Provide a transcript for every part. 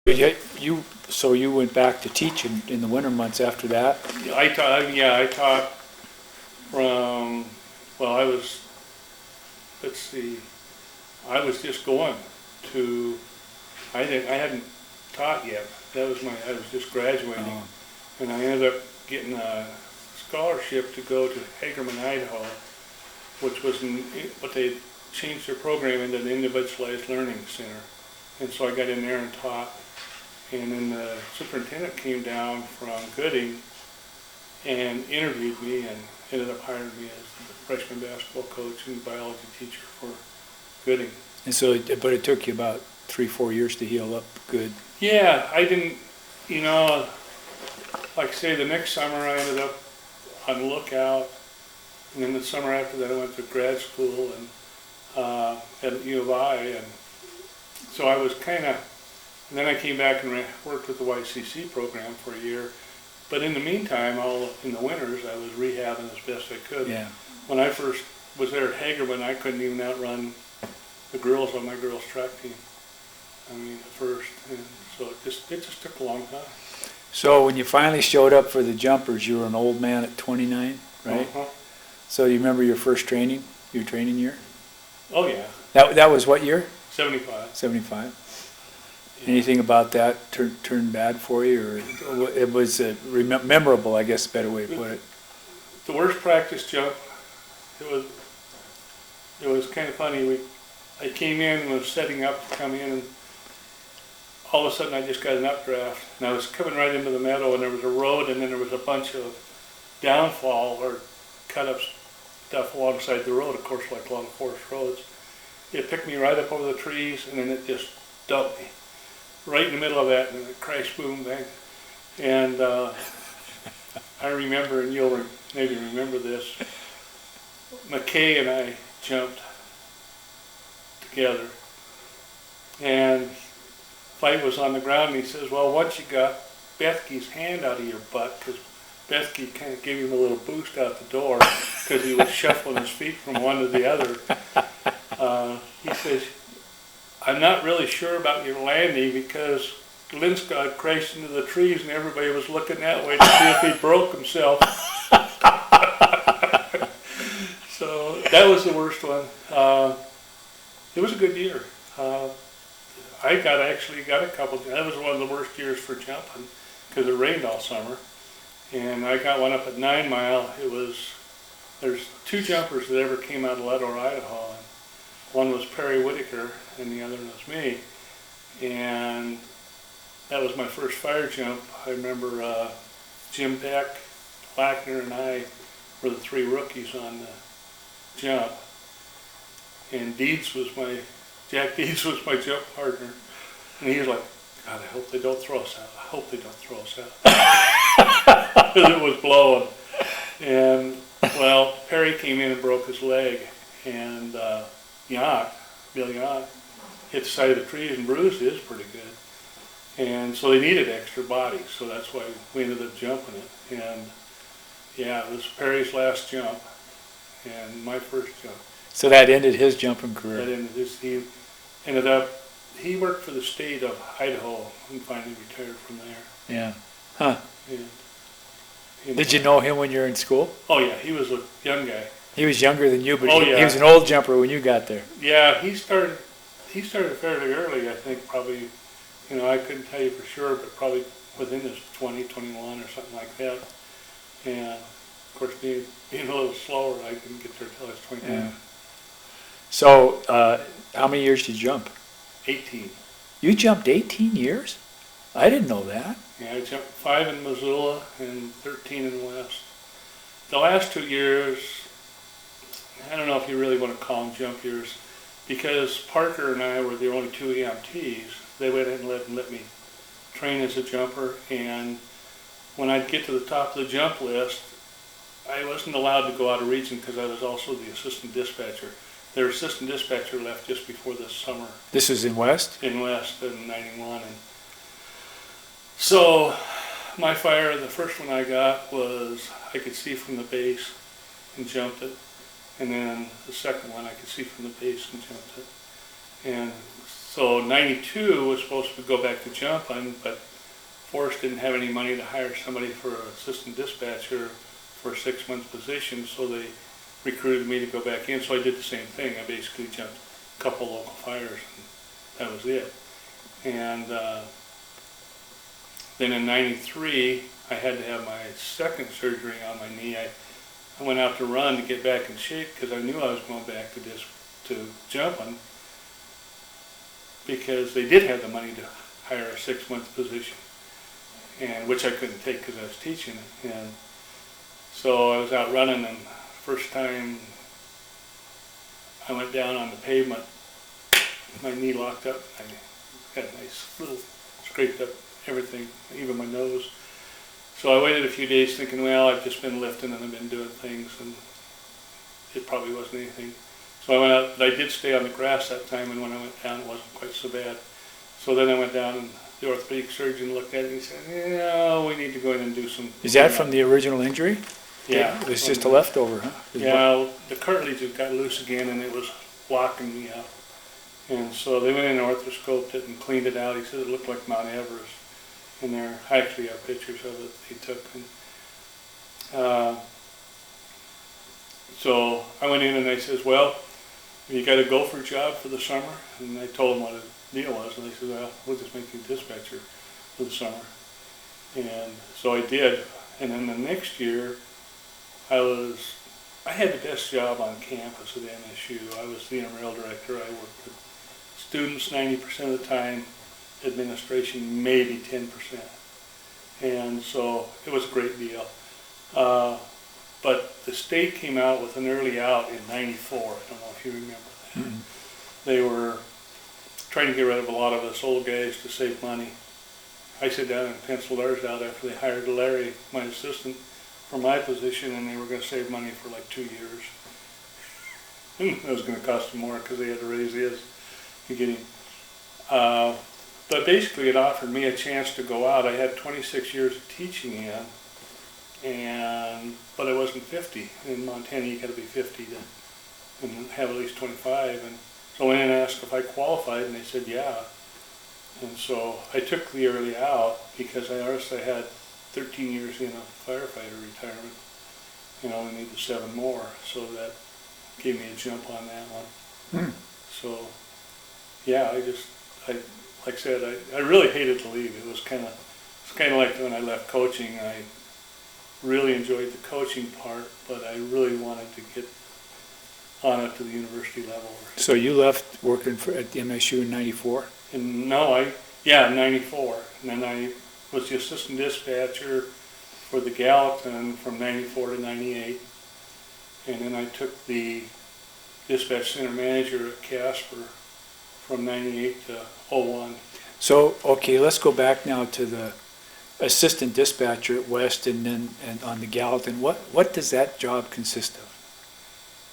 So you went back to teach in the winter months after that? I taught from, well, let's see, I was just going to, I hadn't taught yet. I was just graduating. Oh. And I ended up getting a scholarship to go to Hagerman, Idaho, which was what they changed their program into an individualized learning center. And so I got in there and taught. And then the superintendent came down from Gooding and interviewed me and ended up hiring me as the freshman basketball coach and biology teacher for Gooding. And so, but it took you about 3-4 years to heal up good. Yeah, I didn't, like I say, the next summer I ended up on lookout. And then the summer after that I went to grad school and at U of I. And so I was and then I came back and worked with the YCC program for a year. But in the meantime, in the winters, I was rehabbing as best I could. Yeah. When I first was there at Hagerman, I couldn't even outrun the girls on my girls' track team. I mean, at first. And so it just took a long time. So when you finally showed up for the jumpers, you were an old man at 29, right? Uh-huh. So you remember your first training, your training year? Oh, yeah. That was what year? 75. 75. Anything about that turned bad for you, or it was memorable, I guess, a better way to put it? The worst practice jump, it was kind of funny. I came in and was setting up to come in, and all of a sudden I just got an updraft, and I was coming right into the meadow, and there was a road, and then there was a bunch of downfall or cut-up stuff alongside the road, of course, like a lot of forest roads. It picked me right up over the trees, and then it just dumped me right in the middle of that, and it crash, boom, bang. And I remember, and you'll maybe remember this, McKay and I jumped together, and Fight was on the ground, and he says, well, once you got Bethke's hand out of your butt, because Bethke kind of gave him a little boost out the door, because he was shuffling his feet from one to the other. He says, I'm not really sure about your landing, because Lindskog crashed into the trees and everybody was looking that way to see if he broke himself. So that was the worst one. It was a good year. I actually got a couple. That was one of the worst years for jumping because it rained all summer. And I got one up at 9 Mile. There's 2 jumpers that ever came out of Leadore, Idaho. And one was Perry Whitaker and the other was me. And that was my first fire jump. I remember Jim Beck, Lackner, and I were the 3 rookies on the jump. And Jack Deeds was my jump partner. And he was like, God, I hope they don't throw us out. I hope they don't throw us out. Because it was blowing. And, well, Perry came in and broke his leg. And Bill Yacht, hit the side of the trees and bruised his pretty good. And so they needed extra bodies, so that's why we ended up jumping it. And yeah, it was Perry's last jump and my first jump. So that ended his jumping career. He worked for the state of Idaho and finally retired from there. Yeah. Huh. And Did you know him when you were in school? Oh yeah, he was a young guy. He was younger than you, but yeah. He was an old jumper when you got there. Yeah, he started fairly early, I think, probably, I couldn't tell you for sure, but probably within his 20, 21 or something like that. And of course, being a little slower, I didn't get there until I was 29. Yeah. So, how many years did you jump? 18. You jumped 18 years? I didn't know that. Yeah, I jumped 5 in Missoula and 13 in West. The last 2 years, I don't know if you really want to call them jump years, because Parker and I were the only 2 EMTs. They went ahead and let me train as a jumper, and when I'd get to the top of the jump list, I wasn't allowed to go out of region because I was also the assistant dispatcher. Their assistant dispatcher left just before this summer. This was in West? In West in 91. And so my fire, the first one I got was I could see from the base and jumped it. And then the second one I could see from the base and jumped it. And So 92 was supposed to go back to jumping, but Forrest didn't have any money to hire somebody for an assistant dispatcher for a 6-month position, so they recruited me to go back in. So I did the same thing. I basically jumped a couple local fires, and that was it. And then in 93, I had to have my second surgery on my knee. I went out to run to get back in shape because I knew I was going back to jumping, because they did have the money to hire a 6-month position, and which I couldn't take because I was teaching. And so I was out running, and first time I went down on the pavement, my knee locked up. I got a nice little scraped up everything, even my nose. So I waited a few days thinking, well, I've just been lifting and I've been doing things, and it probably wasn't anything. So I went out, but I did stay on the grass that time, and when I went down, it wasn't quite so bad. So then I went down, and the orthopedic surgeon looked at it and he said, yeah, we need to go in and do some... Is that from the original injury? Yeah. It's just a leftover, huh? Yeah, the cartilage had got loose again, and it was locking me up. And so they went in and arthroscoped it and cleaned it out. He said it looked like Mount Everest. And there, I actually have pictures of it he took. And, so I went in and I says, well, you got a gopher job for the summer? And I told them what the deal was, and they said, well, we'll just make you a dispatcher for the summer. And so I did. And then the next year, I had the best job on campus at MSU. I was the intramural director. I worked with students 90% of the time, administration maybe 10%. And so it was a great deal. But the state came out with an early out in '94. I don't know if you remember that. Mm-hmm. They were trying to get rid of a lot of us old guys to save money. I sat down and penciled ours out after they hired Larry, my assistant, for my position, and they were going to save money for like 2 years. It was going to cost them more because they had to raise his to get him. But basically it offered me a chance to go out. I had 26 years of teaching in, but I wasn't 50. In Montana you got to be 50 and have at least 25. And so I went in and asked if I qualified, and they said yeah. And so I took the early out because I honestly had 13 years in a firefighter retirement, and I only needed 7 more, so that gave me a jump on that one. So yeah, like I said, I really hated to leave. It was kind of like when I left coaching. I really enjoyed the coaching part, but I really wanted to get on up to the university level. So you left working at the MSU in '94? And no, in '94. And then I was the assistant dispatcher for the Gallatin from '94 to '98. And then I took the dispatch center manager at Casper from '98 to '01. So, okay, let's go back now to the assistant dispatcher at West and on the Gallatin. What does that job consist of?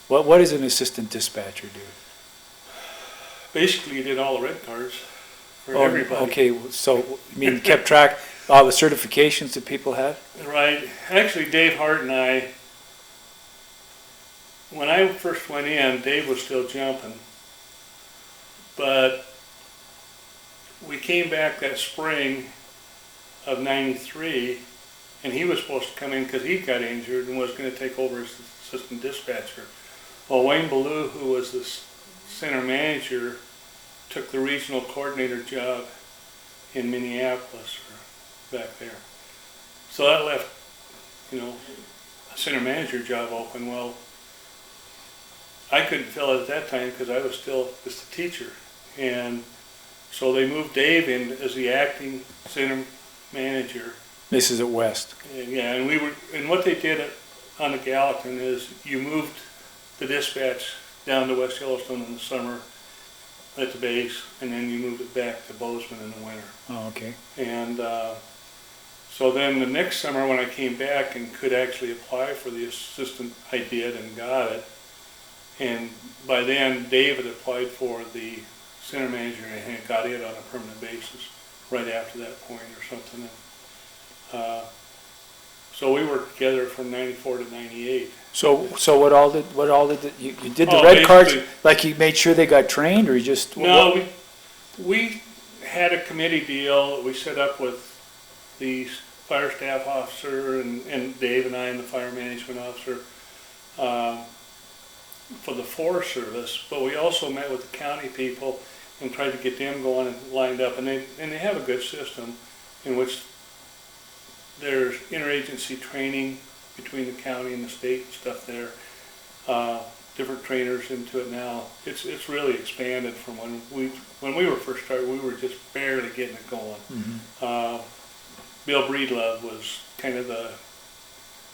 What does an assistant dispatcher do? Basically, you did all the red cards for everybody. Okay, so you mean kept track of all the certifications that people had? Right. Actually, Dave Hart and I, when I first went in, Dave was still jumping. But we came back that spring of '93, and he was supposed to come in because he got injured and was going to take over as assistant dispatcher. Well, Wayne Ballou, who was the center manager, took the regional coordinator job in Minneapolis, or back there. So that left, a center manager job open. Well, I couldn't fill it at that time because I was still just a teacher. And so they moved Dave in as the acting center manager. This is at West. Yeah, and what they did on the Gallatin is you moved the dispatch down to West Yellowstone in the summer at the base, and then you moved it back to Bozeman in the winter. Oh, okay. And so then the next summer when I came back and could actually apply for the assistant, I did and got it. And by then, Dave had applied for the center manager and had got it on a permanent basis right after that point or something. And, so we worked together from '94 to '98. So what all did you did the red cards, like you made sure they got trained, or you just... No, We had a committee deal we set up with the fire staff officer and Dave and I and the fire management officer for the Forest Service, but we also met with the county people and tried to get them going and lined up, and they have a good system in which there's interagency training between the county and the state and stuff there. Different trainers into it now. It's really expanded from when we were first started. We were just barely getting it going. Mm-hmm. Bill Breedlove was kind of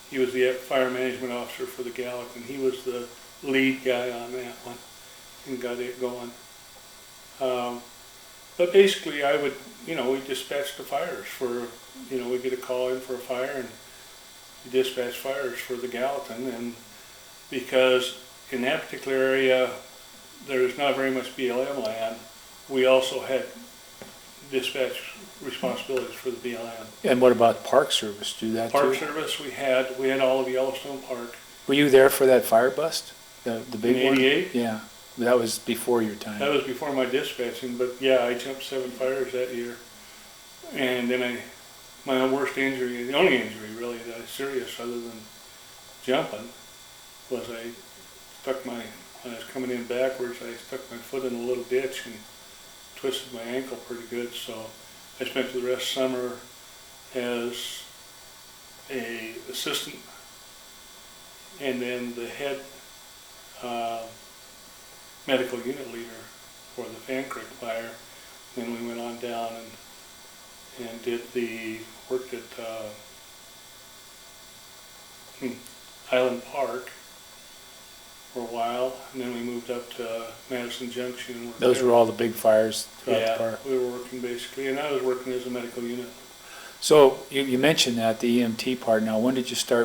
he was the fire management officer for the Gallatin. He was the lead guy on that one and got it going. But basically we dispatch the fires for, we get a call in for a fire and we dispatch fires for the Gallatin, and because in that particular area there's not very much BLM land, we also had dispatch responsibilities for the BLM. And what about Park Service? Do that too? Park Service, we had all of Yellowstone Park. Were you there for that fire bust? The big In one? '88? Yeah, that was before your time. That was before my dispatching, but yeah, I jumped 7 fires that year. And then my worst injury, the only injury really that is serious other than jumping, was when I was coming in backwards, I stuck my foot in a little ditch and twisted my ankle pretty good, so I spent the rest of summer as a assistant and then the head medical unit leader for the Fan Creek fire. Then we went on down and worked at Highland Park for a while, and then we moved up to Madison Junction. And Those were all the big fires throughout the park. Yeah, we were working basically, and I was working as a medical unit. So you mentioned that, the EMT part. Now, when did you start